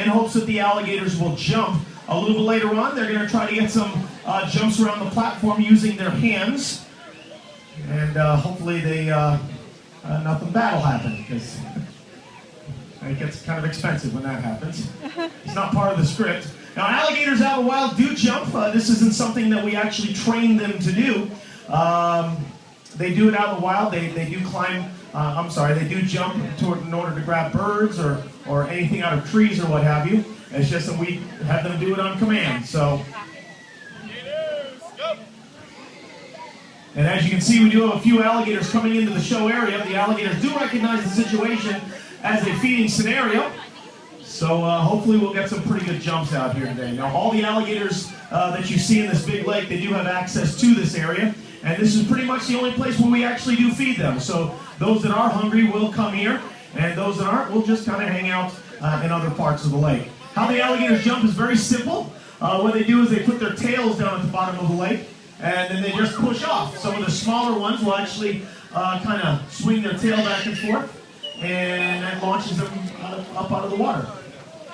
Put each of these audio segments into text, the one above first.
in hopes that the alligators will jump. A little bit later on, they're going to try to get some jumps around the platform using their hands. And hopefully nothing bad will happen, because it gets kind of expensive when that happens. It's not part of the script. Now, alligators out in the wild do jump. This isn't something that we actually train them to do. They do it out in the wild. They do climb, they do jump in order to grab birds or anything out of trees or what have you. It's just that we have them do it on command. So, and as you can see, we do have a few alligators coming into the show area. The alligators do recognize the situation as a feeding scenario. So hopefully we'll get some pretty good jumps out here today. Now, all the alligators that you see in this big lake, they do have access to this area. And this is pretty much the only place where we actually do feed them. So those that are hungry will come here, and those that aren't will just kind of hang out in other parts of the lake. How the alligators jump is very simple. What they do is they put their tails down at the bottom of the lake, and then they just push off. Some of the smaller ones will actually kind of swing their tail back and forth, and that launches them up out of the water.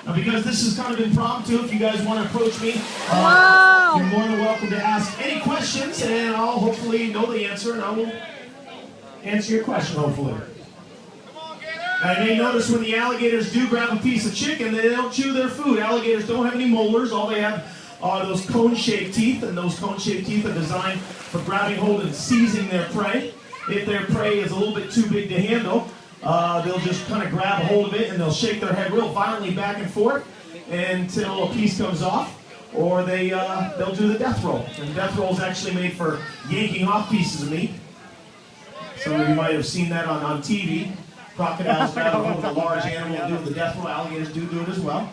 Now, because this is kind of impromptu, if you guys want to approach me, you're more than welcome to ask any questions, and I'll hopefully know the answer, and I will answer your question, hopefully. Now, you may notice when the alligators do grab a piece of chicken, they don't chew their food. Alligators don't have any molars. All they have are those cone-shaped teeth, and those cone-shaped teeth are designed for grabbing hold and seizing their prey. If their prey is a little bit too big to handle, they'll just kind of grab a hold of it, and they'll shake their head real violently back and forth until a piece comes off, or they'll do the death roll. And the death roll is actually made for yanking off pieces of meat. Some of you might have seen that on TV. Crocodiles grab a hold of a large animal and do the death roll. Alligators do it as well.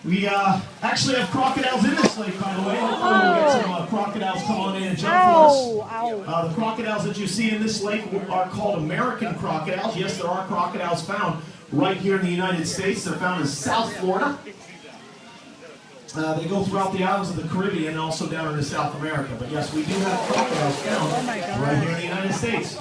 We actually have crocodiles in this lake, by the way. Hopefully we'll get some crocodiles come on in and jump for us. The crocodiles that you see in this lake are called American crocodiles. Yes, there are crocodiles found right here in the United States. They're found in South Florida. They go throughout the islands of the Caribbean and also down into South America. But yes, we do have crocodiles found right here in the United States.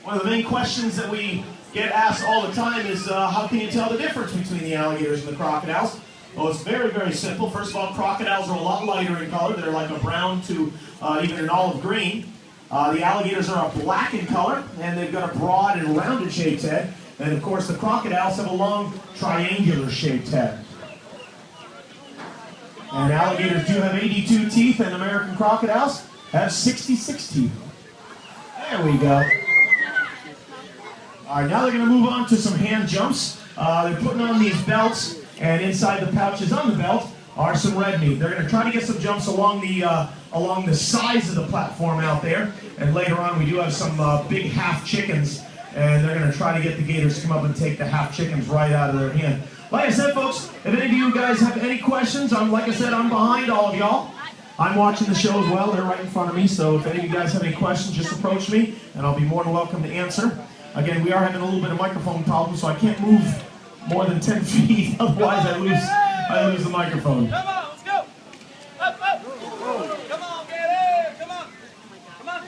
One of the main questions that we get asked all the time is how can you tell the difference between the alligators and the crocodiles? Well, it's very, very simple. First of all, crocodiles are a lot lighter in color. They're like a brown to even an olive green. The alligators are a black in color, and they've got a broad and rounded shaped head. And of course, the crocodiles have a long triangular shaped head. And alligators do have 82 teeth, and American crocodiles have 66 teeth. There we go. All right, now they're going to move on to some hand jumps. They're putting on these belts, and inside the pouches on the belt are some red meat. They're going to try to get some jumps along the sides of the platform out there. And later on, we do have some big half chickens, and they're going to try to get the gators to come up and take the half chickens right out of their hand. Like I said, folks, if any of you guys have any questions, like I said, I'm behind all of y'all. I'm watching the show as well. They're right in front of me. So if any of you guys have any questions, just approach me, and I'll be more than welcome to answer. Again, we are having a little bit of microphone problem, so I can't move more than 10 feet. Otherwise, I lose the microphone. Come on, let's go. Up, up. Come on, get in. Come on. Come on.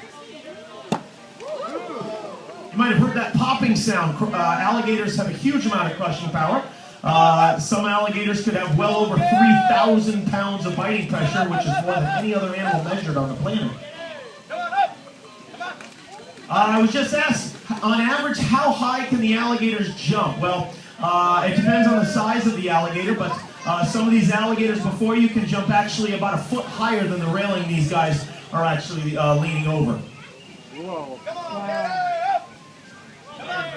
You might have heard that popping sound. Alligators have a huge amount of crushing power. Some alligators could have well over 3,000 pounds of biting pressure, which is more than any other animal measured on the planet. Come on, up. Come on. I was just asked, on average, how high can the alligators jump? Well, it depends on the size of the alligator, but some of these alligators before you can jump actually about a foot higher than the railing these guys are actually leaning over. Whoa. Come on, get up. Come on.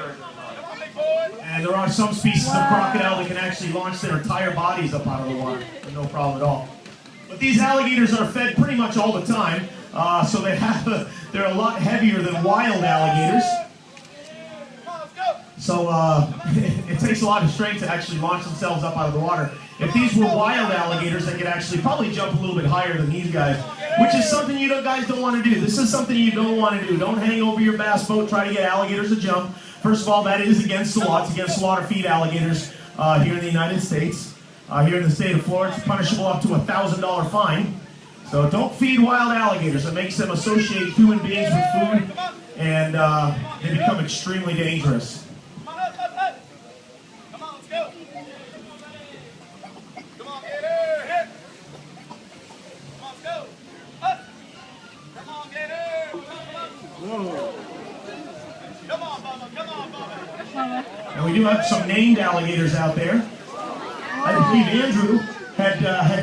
Come on, big boy. And there are some species of crocodile that can actually launch their entire bodies up out of the water. No problem at all. But these alligators are fed pretty much all the time, so they're a lot heavier than wild alligators. So it takes a lot of strength to actually launch themselves up out of the water. If these were wild alligators, they could actually probably jump a little bit higher than these guys, which is something you guys don't want to do. This is something you don't want to do. Don't hang over your bass boat, try to get alligators to jump. First of all, that is against the law. It's against the law to feed alligators here in the United States. Here in the state of Florida, it's punishable up to $1,000 fine. So don't feed wild alligators. It makes them associate human beings with food, and they become extremely dangerous. And we do have some named alligators out there. I believe Andrew had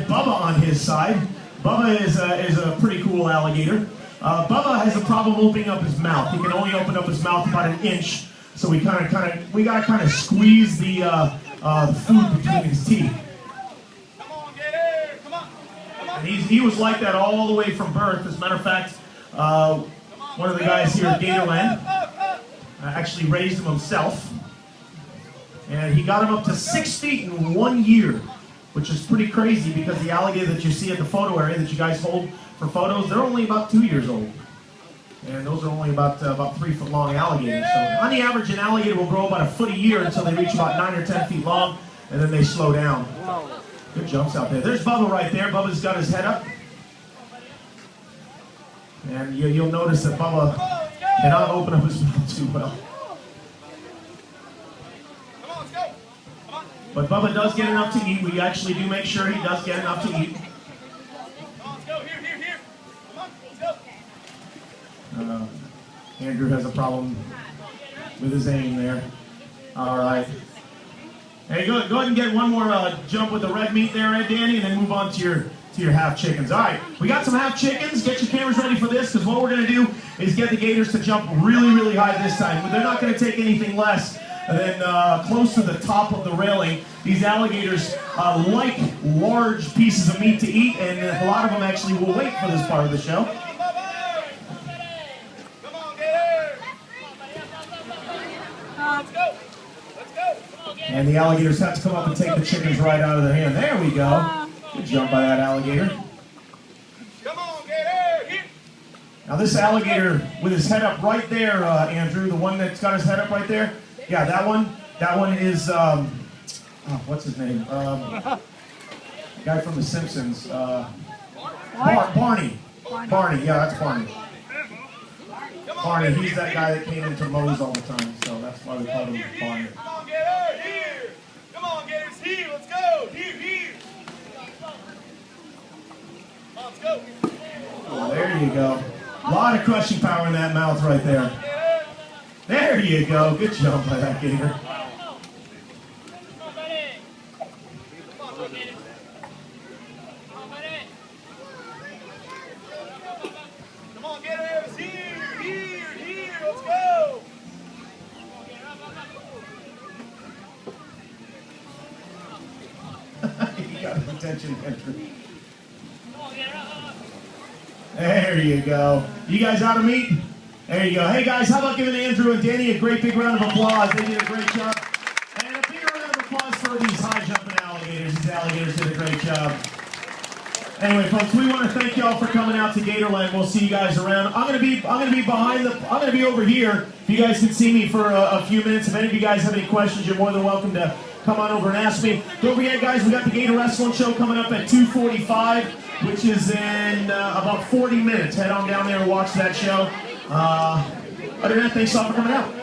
Bubba on his side. Bubba is a pretty cool alligator. Bubba has a problem opening up his mouth. He can only open up his mouth about an inch, so we gotta kind of squeeze the food between his teeth. Come on, Gators! Come on! Come on! And he was like that all the way from birth. As a matter of fact, one of the guys here at Gatorland actually raised him himself, and he got him up to 6 feet in 1 year, which is pretty crazy because the alligator that you see at the photo area that you guys hold for photos, they're only about 2 years old. And those are only about 3 foot long alligators. So on the average, an alligator will grow about a foot a year until they reach about 9 or 10 feet long, and then they slow down. Good jumps out there. There's Bubba right there. Bubba's got his head up. And you'll notice that Bubba cannot open up his mouth too well. Come on, let's go! Come on! But Bubba does get enough to eat. We actually do make sure he does get enough to eat. Come on, let's go! Here, here, here! Come on, let's go! Andrew has a problem with his aim there. All right. Hey, go ahead and get one more jump with the red meat there, Danny, and then move on to your half chickens. All right, we got some half chickens. Get your cameras ready for this, because what we're going to do is get the Gators to jump really, really high this time. But they're not going to take anything less than close to the top of the railing. These alligators like large pieces of meat to eat, and a lot of them actually will wait for this part of the show. Come on, Gators! Let's go! Let's go! And the alligators have to come up and take the chickens right out of their hand. There we go. Good jump by that alligator. Come on, Gators! Here! Now this alligator with his head up right there, Andrew, the one that's got his head up right there. Yeah, that one is, what's his name? The guy from The Simpsons. Barney. Barney, yeah, that's Barney. Barney, he's that guy that came into Moe's all the time, so that's why we call him Barney. Come on, Gators! Here! Come on, Gators! Here! Let's go! Here, here! Come on, let's go! Oh, there you go. A lot of crushing power in that mouth right there. There you go. Good jump by that gator. Come on, buddy! Come on, Gators! Come on, Gators! Here! Here! Here! Let's go! You got his attention, Andrew. There you go. You guys out of meat? There you go. Hey guys, how about giving Andrew and Danny a great big round of applause? They did a great job. And a big round of applause for these high jumping alligators. These alligators did a great job. Anyway, folks, we want to thank y'all for coming out to Gatorland. We'll see you guys around. I'm gonna be over here. If you guys can see me for a few minutes. If any of you guys have any questions, you're more than welcome to come on over and ask me. Don't forget, guys, we got the Gator Wrestling Show coming up at 2:45, which is in about 40 minutes. Head on down there and watch that show. Other than that, thanks all for coming out.